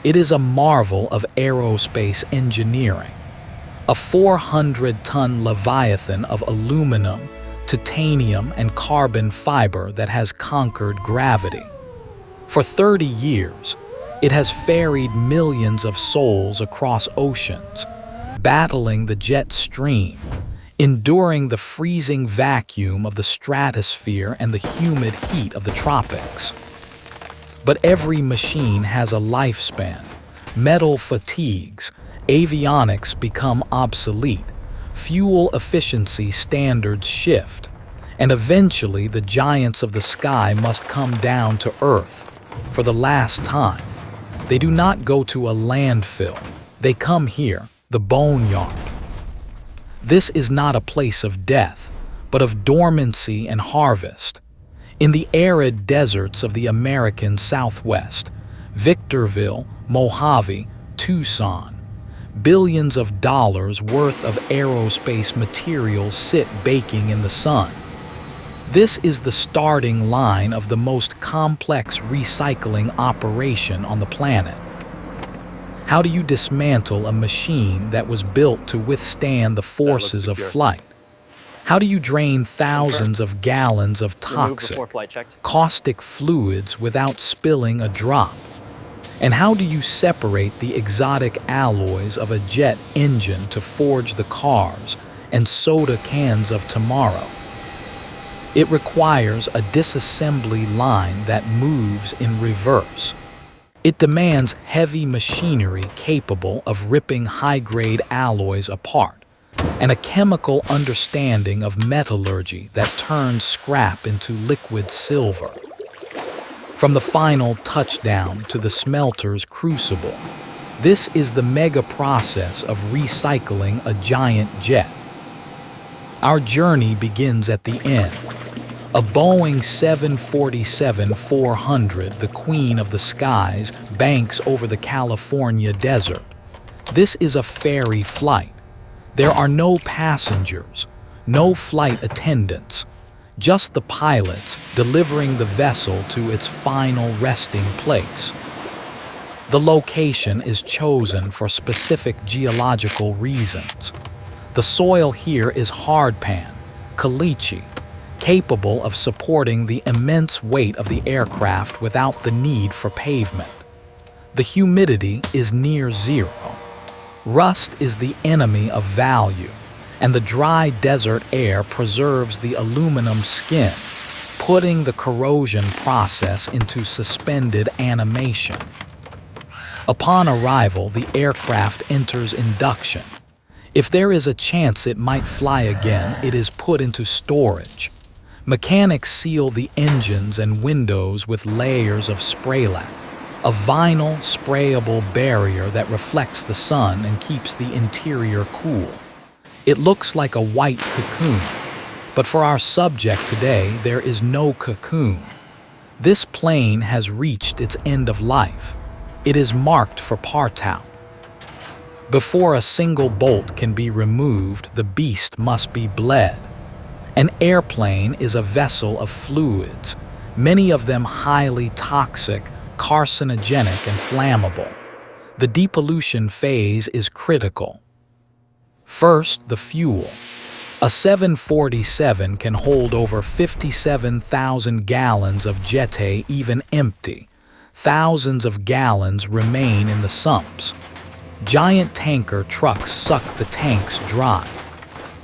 It is a marvel of aerospace engineering, a 400-ton leviathan of aluminum, titanium, and carbon fiber that has conquered gravity. For 30 years, it has ferried millions of souls across oceans, battling the jet stream, enduring the freezing vacuum of the stratosphere and the humid heat of the tropics. But every machine has a lifespan. Metal fatigues, avionics become obsolete, fuel efficiency standards shift, and eventually the giants of the sky must come down to Earth for the last time. They do not go to a landfill. They come here, the Boneyard. This is not a place of death, but of dormancy and harvest. In the arid deserts of the American Southwest, Victorville, Mojave, Tucson, billions of dollars worth of aerospace materials sit baking in the sun. This is the starting line of the most complex recycling operation on the planet. How do you dismantle a machine that was built to withstand the forces of flight? How do you drain thousands of gallons of toxic, caustic fluids without spilling a drop? And how do you separate the exotic alloys of a jet engine to forge the cars and soda cans of tomorrow? It requires a disassembly line that moves in reverse. It demands heavy machinery capable of ripping high-grade alloys apart, and a chemical understanding of metallurgy that turns scrap into liquid silver. From the final touchdown to the smelter's crucible, this is the mega process of recycling a giant jet. Our journey begins at the end. A Boeing 747-400, the queen of the skies, banks over the California desert. This is a ferry flight. There are no passengers, no flight attendants, just the pilots delivering the vessel to its final resting place. The location is chosen for specific geological reasons. The soil here is hardpan, caliche, capable of supporting the immense weight of the aircraft without the need for pavement. The humidity is near zero. Rust is the enemy of value, and the dry desert air preserves the aluminum skin, putting the corrosion process into suspended animation. Upon arrival, the aircraft enters induction. If there is a chance it might fly again, it is put into storage. Mechanics seal the engines and windows with layers of spraylac, a vinyl sprayable barrier that reflects the sun and keeps the interior cool. It looks like a white cocoon, but for our subject today, there is no cocoon. This plane has reached its end of life. It is marked for part-out. Before a single bolt can be removed, the beast must be bled. An airplane is a vessel of fluids, many of them highly toxic, carcinogenic, and flammable. The depollution phase is critical. First, the fuel. A 747 can hold over 57,000 gallons of jet even empty. Thousands of gallons remain in the sumps. Giant tanker trucks suck the tanks dry.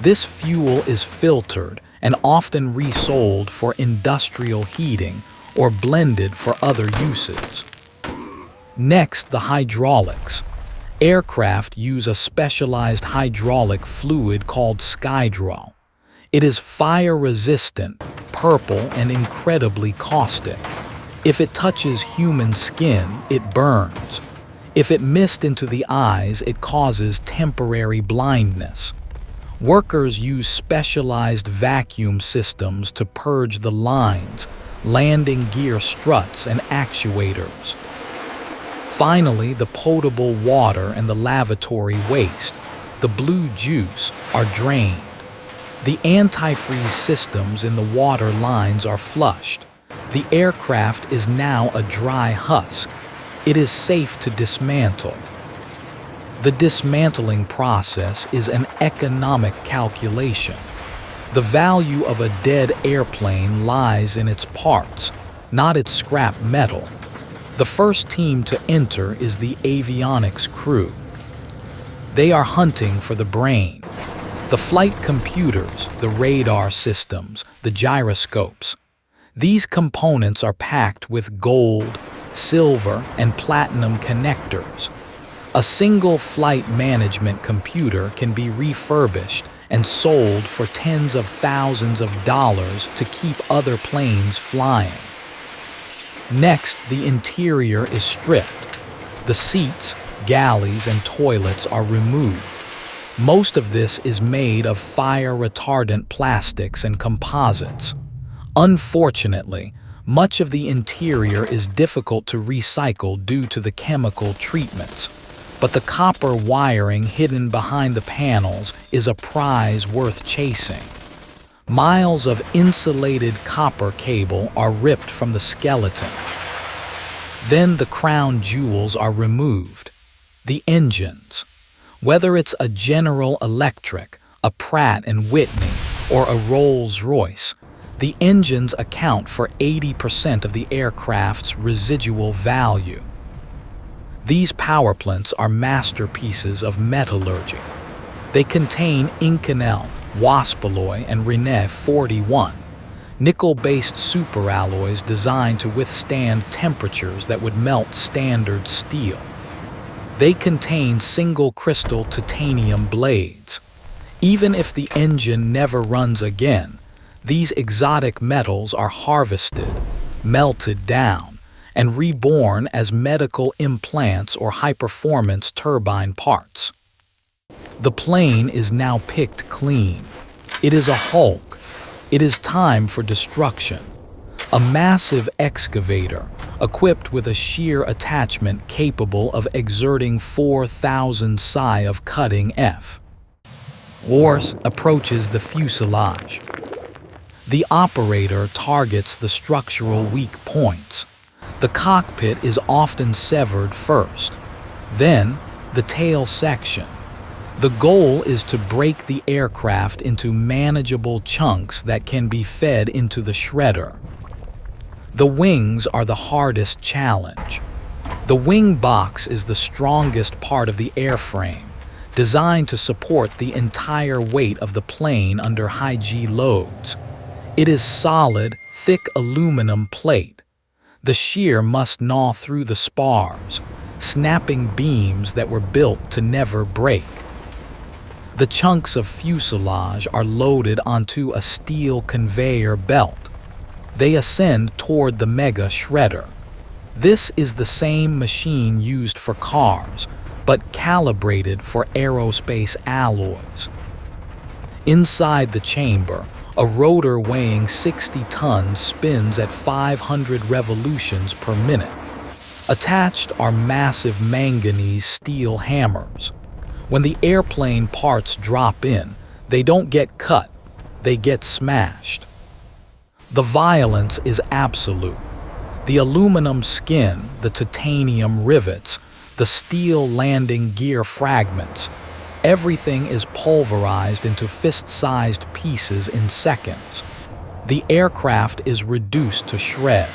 This fuel is filtered and often resold for industrial heating or blended for other uses. Next, the hydraulics. Aircraft use a specialized hydraulic fluid called Skydrol. It is fire-resistant, purple, and incredibly caustic. If it touches human skin, it burns. If it missed into the eyes, it causes temporary blindness. Workers use specialized vacuum systems to purge the lines, landing gear struts, and actuators. Finally, the potable water and the lavatory waste, the blue juice, are drained. The antifreeze systems in the water lines are flushed. The aircraft is now a dry husk. It is safe to dismantle. The dismantling process is an economic calculation. The value of a dead airplane lies in its parts, not its scrap metal. The first team to enter is the avionics crew. They are hunting for the brain. The flight computers, the radar systems, the gyroscopes. These components are packed with gold, silver, and platinum connectors. A single flight management computer can be refurbished and sold for tens of thousands of dollars to keep other planes flying. Next, the interior is stripped. The seats, galleys, and toilets are removed. Most of this is made of fire-retardant plastics and composites. Unfortunately, much of the interior is difficult to recycle due to the chemical treatments, but the copper wiring hidden behind the panels is a prize worth chasing. Miles of insulated copper cable are ripped from the skeleton. Then the crown jewels are removed. The engines. Whether it's a General Electric, a Pratt & Whitney, or a Rolls-Royce, the engines account for 80% of the aircraft's residual value. These power plants are masterpieces of metallurgy. They contain Inconel, Waspaloy, and Rene 41, nickel-based superalloys designed to withstand temperatures that would melt standard steel. They contain single-crystal titanium blades. Even if the engine never runs again, these exotic metals are harvested, melted down, and reborn as medical implants or high-performance turbine parts. The plane is now picked clean. It is a Hulk. It is time for destruction. A massive excavator, equipped with a shear attachment capable of exerting 4,000 psi of cutting F. Force approaches the fuselage. The operator targets the structural weak points. The cockpit is often severed first. Then, the tail section. The goal is to break the aircraft into manageable chunks that can be fed into the shredder. The wings are the hardest challenge. The wing box is the strongest part of the airframe, designed to support the entire weight of the plane under high-G loads. It is solid, thick aluminum plate. The shear must gnaw through the spars, snapping beams that were built to never break. The chunks of fuselage are loaded onto a steel conveyor belt. They ascend toward the mega shredder. This is the same machine used for cars, but calibrated for aerospace alloys. Inside the chamber, a rotor weighing 60 tons spins at 500 revolutions per minute. Attached are massive manganese steel hammers. When the airplane parts drop in, they don't get cut, they get smashed. The violence is absolute. The aluminum skin, the titanium rivets, the steel landing gear fragments, everything is pulverized into fist-sized pieces in seconds. The aircraft is reduced to shred.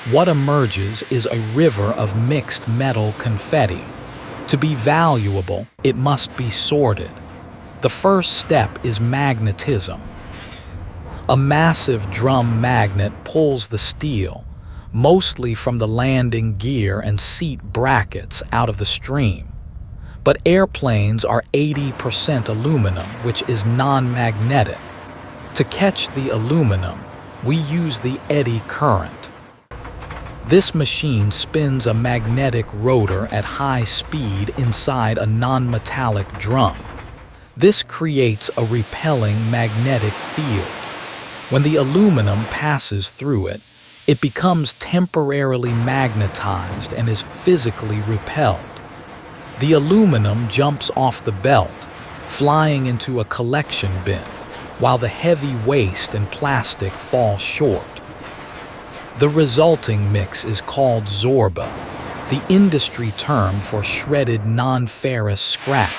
What emerges is a river of mixed metal confetti. To be valuable, it must be sorted. The first step is magnetism. A massive drum magnet pulls the steel, mostly from the landing gear and seat brackets, out of the stream. But airplanes are 80% aluminum, which is non-magnetic. To catch the aluminum, we use the eddy current. This machine spins a magnetic rotor at high speed inside a non-metallic drum. This creates a repelling magnetic field. When the aluminum passes through it, it becomes temporarily magnetized and is physically repelled. The aluminum jumps off the belt, flying into a collection bin, while the heavy waste and plastic fall short. The resulting mix is called Zorba. the industry term for shredded non-ferrous scrap.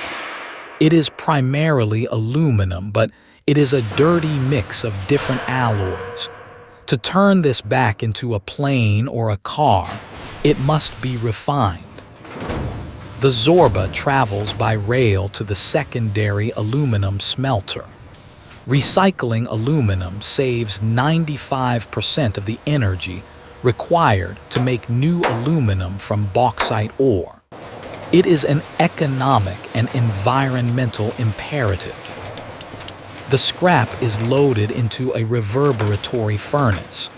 It is primarily aluminum, but it is a dirty mix of different alloys. To turn this back into a plane or a car, it must be refined. The Zorba travels by rail to the secondary aluminum smelter. Recycling aluminum saves 95% of the energy required to make new aluminum from bauxite ore. It is an economic and environmental imperative. The scrap is loaded into a reverberatory furnace.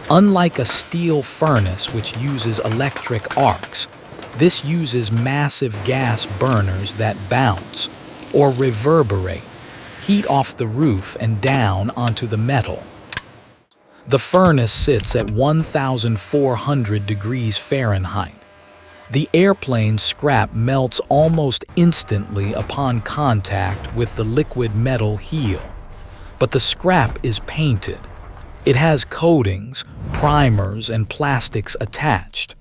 Unlike a steel furnace which uses electric arcs, this uses massive gas burners that bounce or reverberate heat off the roof and down onto the metal. The furnace sits at 1,400 degrees Fahrenheit. The airplane scrap melts almost instantly upon contact with the liquid metal heel. But the scrap is painted. It has coatings, primers, and plastics attached.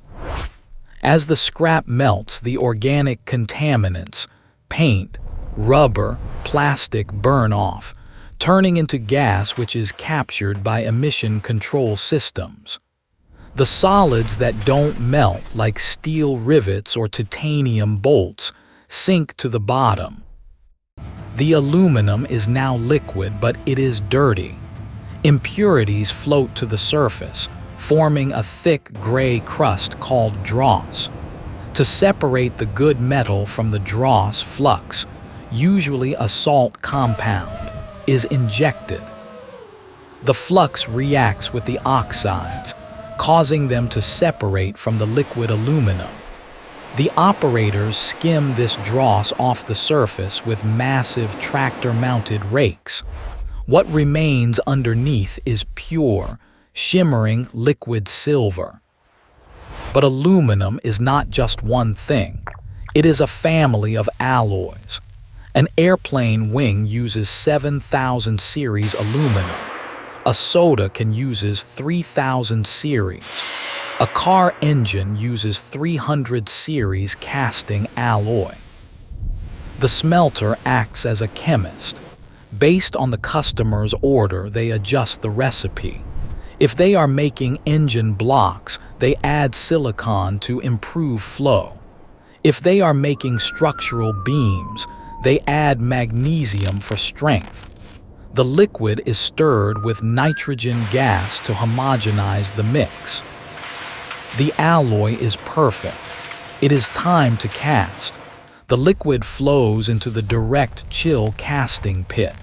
As the scrap melts, the organic contaminants, paint, rubber, plastic burn off, turning into gas which is captured by emission control systems. The solids that don't melt, like steel rivets or titanium bolts, sink to the bottom. The aluminum is now liquid, but it is dirty. Impurities float to the surface, forming a thick gray crust called dross. To separate the good metal from the dross, flux, usually a salt compound, is injected. The flux reacts with the oxides, causing them to separate from the liquid aluminum. The operators skim this dross off the surface with massive tractor-mounted rakes. What remains underneath is pure, shimmering liquid silver. But aluminum is not just one thing. It is a family of alloys. An airplane wing uses 7,000 series aluminum. A soda can use 3,000 series. A car engine uses 300 series casting alloy. The smelter acts as a chemist. Based on the customer's order, they adjust the recipe. If they are making engine blocks, they add silicon to improve flow. If they are making structural beams, they add magnesium for strength. The liquid is stirred with nitrogen gas to homogenize the mix. The alloy is perfect. It is time to cast. The liquid flows into the direct chill casting pit.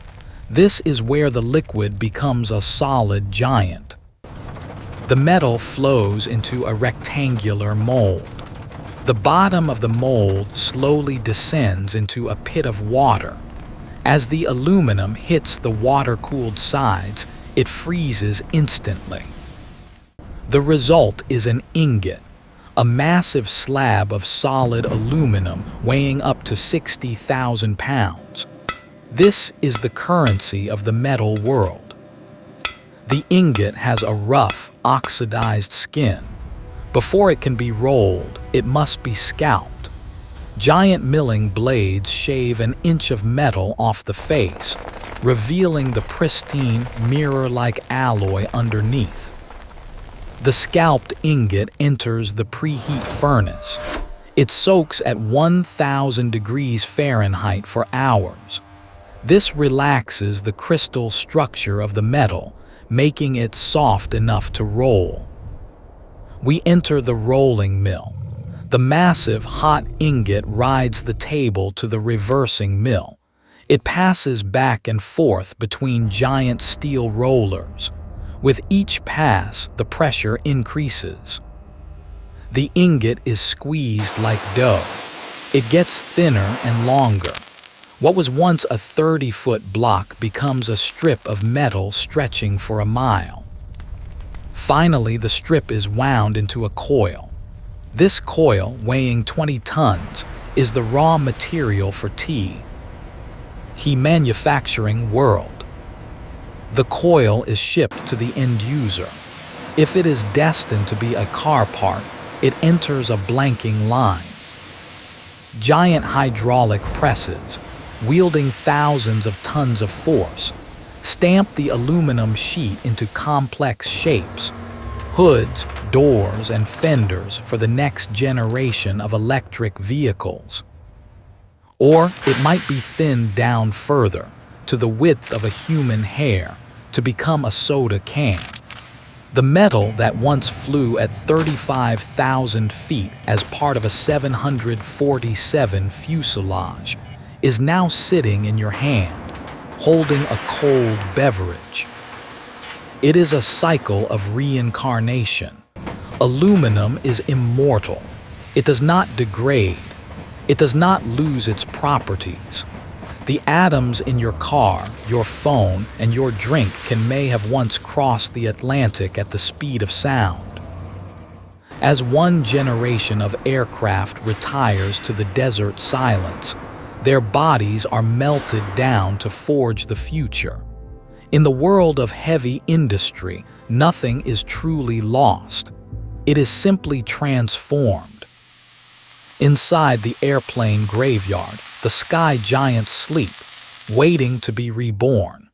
This is where the liquid becomes a solid giant. The metal flows into a rectangular mold. The bottom of the mold slowly descends into a pit of water. As the aluminum hits the water-cooled sides, it freezes instantly. The result is an ingot, a massive slab of solid aluminum weighing up to 60,000 pounds. This is the currency of the metal world. The ingot has a rough, oxidized skin. Before it can be rolled, it must be scalped. Giant milling blades shave an inch of metal off the face, revealing the pristine, mirror-like alloy underneath. The scalped ingot enters the preheat furnace. It soaks at 1,000 degrees Fahrenheit for hours. This relaxes the crystal structure of the metal, making it soft enough to roll. We enter the rolling mill. The massive hot ingot rides the table to the reversing mill. It passes back and forth between giant steel rollers. With each pass, the pressure increases. The ingot is squeezed like dough. It gets thinner and longer. What was once a 30-foot block becomes a strip of metal stretching for a mile. Finally, the strip is wound into a coil. This coil, weighing 20 tons, is the raw material for tea. He manufacturing world. The coil is shipped to the end user. If it is destined to be a car part, it enters a blanking line. Giant hydraulic presses, wielding thousands of tons of force, stamp the aluminum sheet into complex shapes, hoods, doors, and fenders for the next generation of electric vehicles. Or it might be thinned down further, to the width of a human hair, to become a soda can. The metal that once flew at 35,000 feet as part of a 747 fuselage is now sitting in your hand, holding a cold beverage. It is a cycle of reincarnation. Aluminum is immortal. It does not degrade. It does not lose its properties. The atoms in your car, your phone, and your drink may have once crossed the Atlantic at the speed of sound. As one generation of aircraft retires to the desert silence, their bodies are melted down to forge the future. In the world of heavy industry, nothing is truly lost. It is simply transformed. Inside the airplane graveyard, the sky giants sleep, waiting to be reborn.